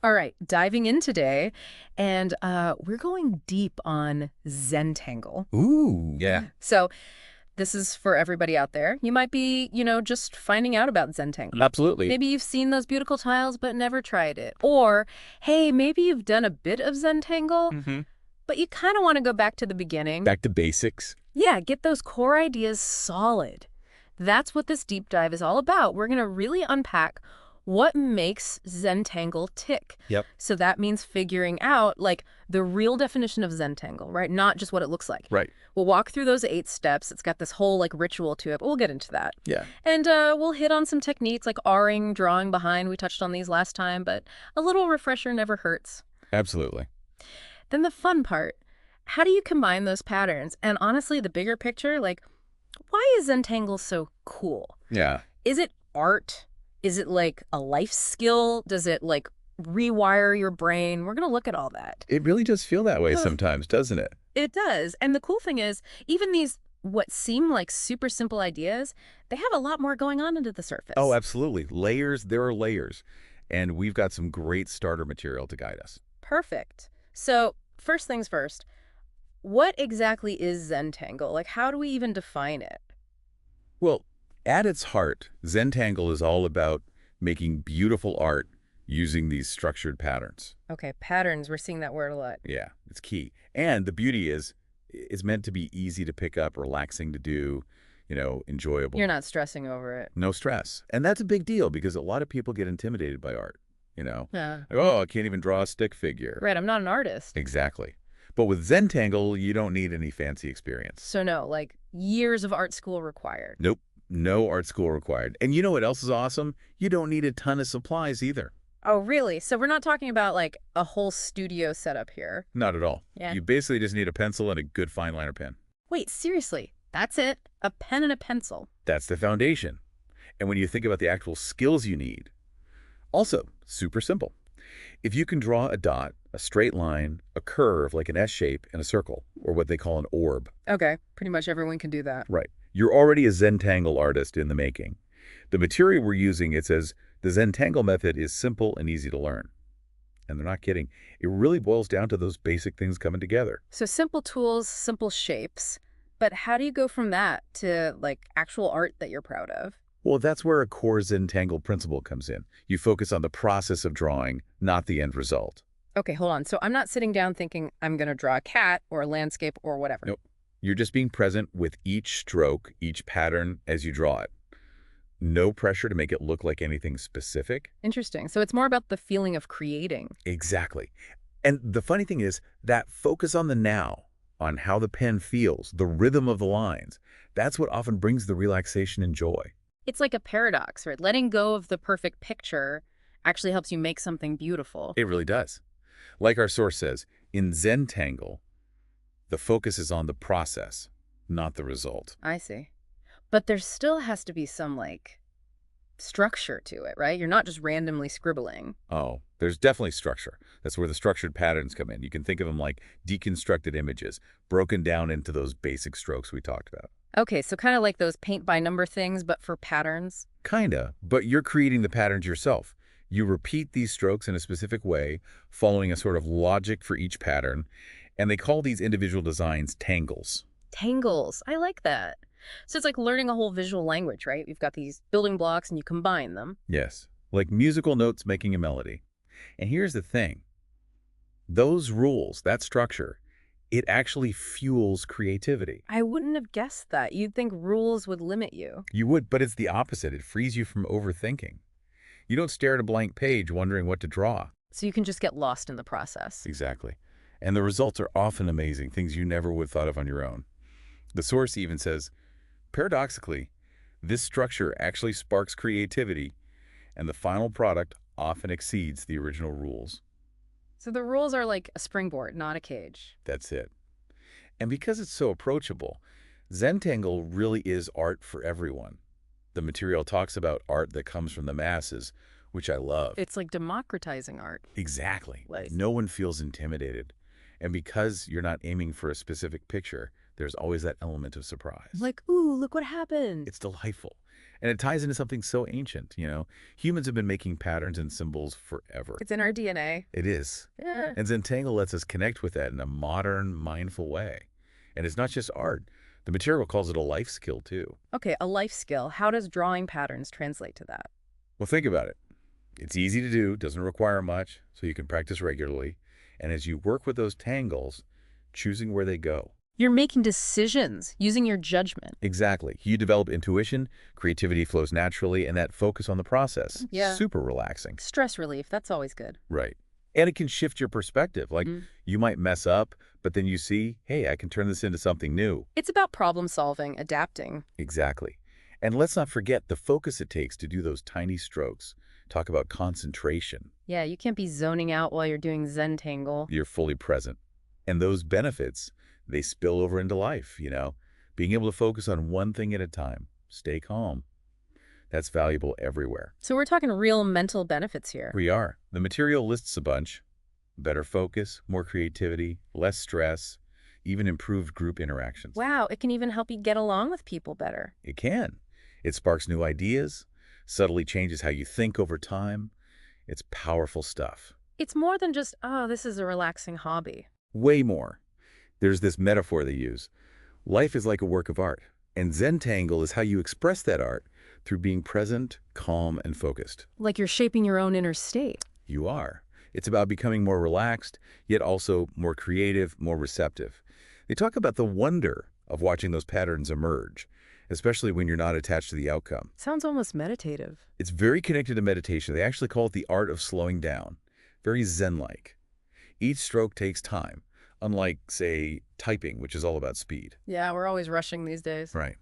All right, diving in today, and we're going deep on Zentangle. Ooh, yeah. So this is for everybody out there. You might be, just finding out about Zentangle. Absolutely. Maybe you've seen those beautiful tiles but never tried it. Or, hey, maybe you've done a bit of Zentangle, but you kind of want to go back to the beginning. Back to basics. Yeah, get those core ideas solid. That's what this deep dive is all about. We're going to really unpack what makes Zentangle tick. Yep. So that means figuring out, like, the real definition of Zentangle, right? Not just what it looks like. Right. We'll walk through those 8 steps. It's got this whole, like, ritual to it, but we'll get into that. Yeah. And we'll hit on some techniques like R-ing, drawing behind. We touched on these last time, but a little refresher never hurts. Absolutely. Then the fun part, how do you combine those patterns? And honestly, the bigger picture, like, why is Zentangle so cool? Yeah. Is it art? Is it like a life skill? Does it like rewire your brain? We're going to look at all that. It really does feel that way sometimes, doesn't it? It does. And the cool thing is, even these what seem like super simple ideas, they have a lot more going on under the surface. Oh, absolutely. Layers, there are layers. And we've got some great starter material to guide us. Perfect. So first things first, what exactly is Zentangle? Like, how do we even define it? Well, at its heart, Zentangle is all about making beautiful art using these structured patterns. Okay, patterns. We're seeing that word a lot. Yeah, it's key. And the beauty is, it's meant to be easy to pick up, relaxing to do, enjoyable. You're not stressing over it. No stress. And that's a big deal because a lot of people get intimidated by art, Yeah. Like, oh, I can't even draw a stick figure. Right, I'm not an artist. Exactly. But with Zentangle, you don't need any fancy experience. So no, like years of art school required. Nope. No art school required. And you know what else is awesome? You don't need a ton of supplies either. Oh, really? So we're not talking about like a whole studio setup here. Not at all. Yeah. You basically just need a pencil and a good fine liner pen. Wait, seriously? That's it? A pen and a pencil? That's the foundation. And when you think about the actual skills you need, also super simple. If you can draw a dot, a straight line, a curve like an S shape, and a circle, or what they call an orb. Okay, pretty much everyone can do that. Right. You're already a Zentangle artist in the making. The material we're using, it says, the Zentangle method is simple and easy to learn. And they're not kidding. It really boils down to those basic things coming together. So simple tools, simple shapes. But how do you go from that to like actual art that you're proud of? Well, that's where a core Zentangle principle comes in. You focus on the process of drawing, not the end result. Okay, hold on. So I'm not sitting down thinking I'm going to draw a cat or a landscape or whatever. Nope. You're just being present with each stroke, each pattern as you draw it. No pressure to make it look like anything specific. Interesting. So it's more about the feeling of creating. Exactly. And the funny thing is that focus on the now, on how the pen feels, the rhythm of the lines, that's what often brings the relaxation and joy. It's like a paradox, right? Letting go of the perfect picture actually helps you make something beautiful. It really does. Like our source says, in Zentangle, the focus is on the process, not the result. I see. But there still has to be some, like, structure to it, right? You're not just randomly scribbling. Oh, there's definitely structure. That's where the structured patterns come in. You can think of them like deconstructed images, broken down into those basic strokes we talked about. Okay, so kind of like those paint-by-number things, but for patterns? Kinda, but you're creating the patterns yourself. You repeat these strokes in a specific way, following a sort of logic for each pattern, and they call these individual designs tangles. Tangles. I like that. So it's like learning a whole visual language, right? You've got these building blocks and you combine them. Yes, like musical notes making a melody. And here's the thing. Those rules, that structure, it actually fuels creativity. I wouldn't have guessed that. You'd think rules would limit you. You would, but it's the opposite. It frees you from overthinking. You don't stare at a blank page wondering what to draw. So you can just get lost in the process. Exactly. And the results are often amazing, things you never would have thought of on your own. The source even says, paradoxically, this structure actually sparks creativity, and the final product often exceeds the original rules. So the rules are like a springboard, not a cage. That's it. And because it's so approachable, Zentangle really is art for everyone. The material talks about art that comes from the masses, which I love. It's like democratizing art. Exactly. Right. No one feels intimidated. And because you're not aiming for a specific picture, there's always that element of surprise. Like, ooh, look what happened. It's delightful. And it ties into something so ancient, Humans have been making patterns and symbols forever. It's in our DNA. It is. Yeah. And Zentangle lets us connect with that in a modern, mindful way. And it's not just art. The material calls it a life skill, too. Okay, a life skill. How does drawing patterns translate to that? Well, think about it. It's easy to do, doesn't require much, so you can practice regularly. And as you work with those tangles, choosing where they go. You're making decisions using your judgment. Exactly. You develop intuition, creativity flows naturally, and that focus on the process. Yeah. Super relaxing. Stress relief, that's always good. Right. And it can shift your perspective. Like, you might mess up, but then you see, hey, I can turn this into something new. It's about problem solving, adapting. Exactly. And let's not forget the focus it takes to do those tiny strokes. Talk about concentration. Yeah, you can't be zoning out while you're doing Zentangle. You're fully present. And those benefits, they spill over into life, Being able to focus on one thing at a time. Stay calm. That's valuable everywhere. So we're talking real mental benefits here. We are. The material lists a bunch. Better focus, more creativity, less stress, even improved group interactions. Wow, it can even help you get along with people better. It can. It sparks new ideas, subtly changes how you think over time. It's powerful stuff. It's more than just, oh, this is a relaxing hobby. Way more. There's this metaphor they use. Life is like a work of art, and Zentangle is how you express that art through being present, calm, and focused. Like you're shaping your own inner state. You are. It's about becoming more relaxed, yet also more creative, more receptive. They talk about the wonder of watching those patterns emerge, especially when you're not attached to the outcome. Sounds almost meditative. It's very connected to meditation. They actually call it the art of slowing down. Very Zen-like. Each stroke takes time, unlike, say, typing, which is all about speed. Yeah, we're always rushing these days. Right.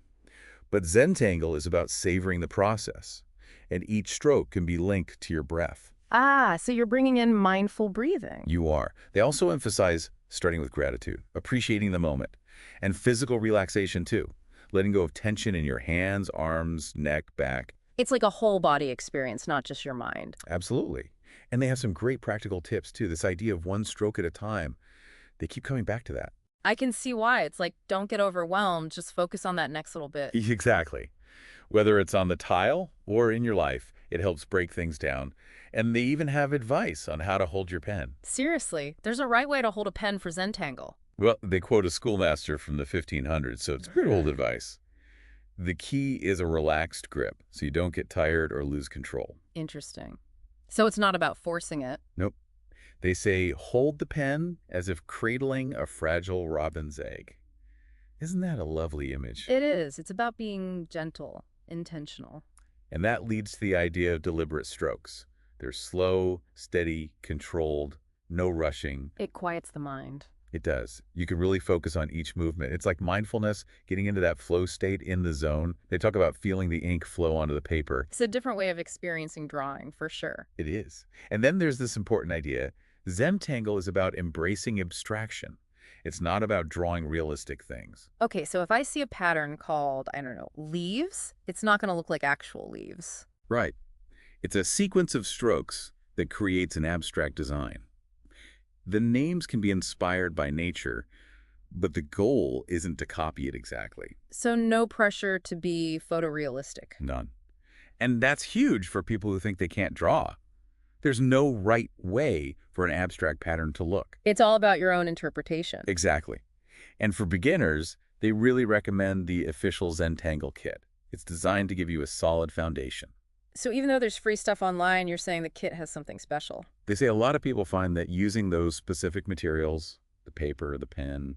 But Zentangle is about savoring the process, and each stroke can be linked to your breath. Ah, so you're bringing in mindful breathing. You are. They also emphasize starting with gratitude, appreciating the moment, and physical relaxation too, letting go of tension in your hands, arms, neck, back. It's like a whole body experience, not just your mind. Absolutely. And they have some great practical tips too. This idea of one stroke at a time, they keep coming back to that. I can see why. It's like, don't get overwhelmed. Just focus on that next little bit. Exactly. Whether it's on the tile or in your life, it helps break things down. And they even have advice on how to hold your pen. Seriously, there's a right way to hold a pen for Zentangle. Well, they quote a schoolmaster from the 1500s, so it's good old advice. The key is a relaxed grip, so you don't get tired or lose control. Interesting. So it's not about forcing it. Nope. They say, hold the pen as if cradling a fragile robin's egg. Isn't that a lovely image? It is. It's about being gentle, intentional. And that leads to the idea of deliberate strokes. They're slow, steady, controlled, no rushing. It quiets the mind. It does. You can really focus on each movement. It's like mindfulness, getting into that flow state in the zone. They talk about feeling the ink flow onto the paper. It's a different way of experiencing drawing, for sure. It is. And then there's this important idea. Zentangle is about embracing abstraction. It's not about drawing realistic things. Okay, so if I see a pattern called, I don't know, leaves, it's not going to look like actual leaves. Right. It's a sequence of strokes that creates an abstract design. The names can be inspired by nature, but the goal isn't to copy it exactly. So no pressure to be photorealistic. None. And that's huge for people who think they can't draw. There's no right way for an abstract pattern to look. It's all about your own interpretation. Exactly. And for beginners, they really recommend the official Zentangle kit. It's designed to give you a solid foundation. So even though there's free stuff online, you're saying the kit has something special. They say a lot of people find that using those specific materials, the paper, the pen,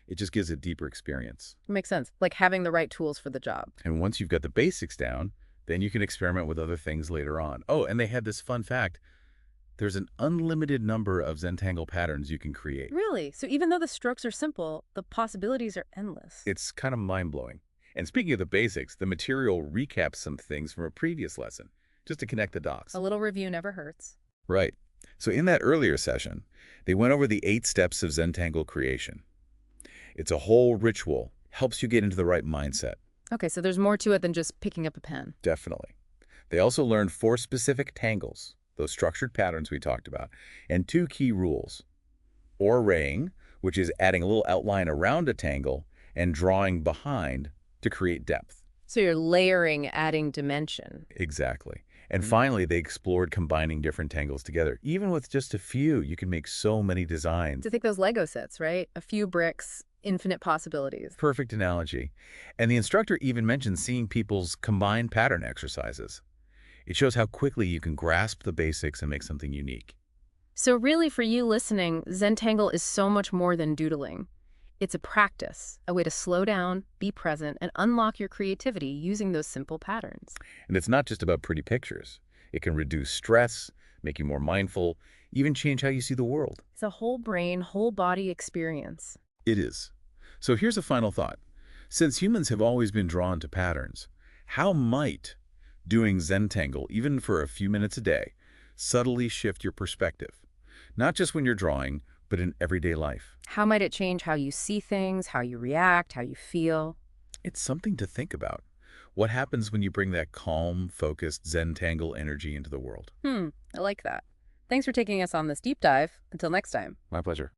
it just gives a deeper experience. Makes sense. Like having the right tools for the job. And once you've got the basics down, then you can experiment with other things later on. Oh, and they had this fun fact. There's an unlimited number of Zentangle patterns you can create. Really? So even though the strokes are simple, the possibilities are endless. It's kind of mind-blowing. And speaking of the basics, the material recaps some things from a previous lesson, just to connect the dots. A little review never hurts. Right. So in that earlier session, they went over the 8 steps of Zentangle creation. It's a whole ritual, helps you get into the right mindset. Okay, so there's more to it than just picking up a pen. Definitely. They also learned 4 specific tangles, those structured patterns we talked about, and 2 key rules. Or reignite, which is adding a little outline around a tangle and drawing behind to create depth. So you're layering, adding dimension. Exactly. And finally, they explored combining different tangles together. Even with just a few, you can make so many designs. To think those Lego sets, right? A few bricks, infinite possibilities. Perfect analogy. And the instructor even mentioned seeing people's combined pattern exercises. It shows how quickly you can grasp the basics and make something unique. So really, for you listening, Zentangle is so much more than doodling. It's a practice, a way to slow down, be present, and unlock your creativity using those simple patterns. And it's not just about pretty pictures. It can reduce stress, make you more mindful, even change how you see the world. It's a whole brain, whole body experience. It is. So here's a final thought. Since humans have always been drawn to patterns, how might doing Zentangle, even for a few minutes a day, subtly shift your perspective? Not just when you're drawing, but in everyday life. How might it change how you see things, how you react, how you feel? It's something to think about. What happens when you bring that calm, focused Zentangle energy into the world? I like that. Thanks for taking us on this deep dive. Until next time. My pleasure.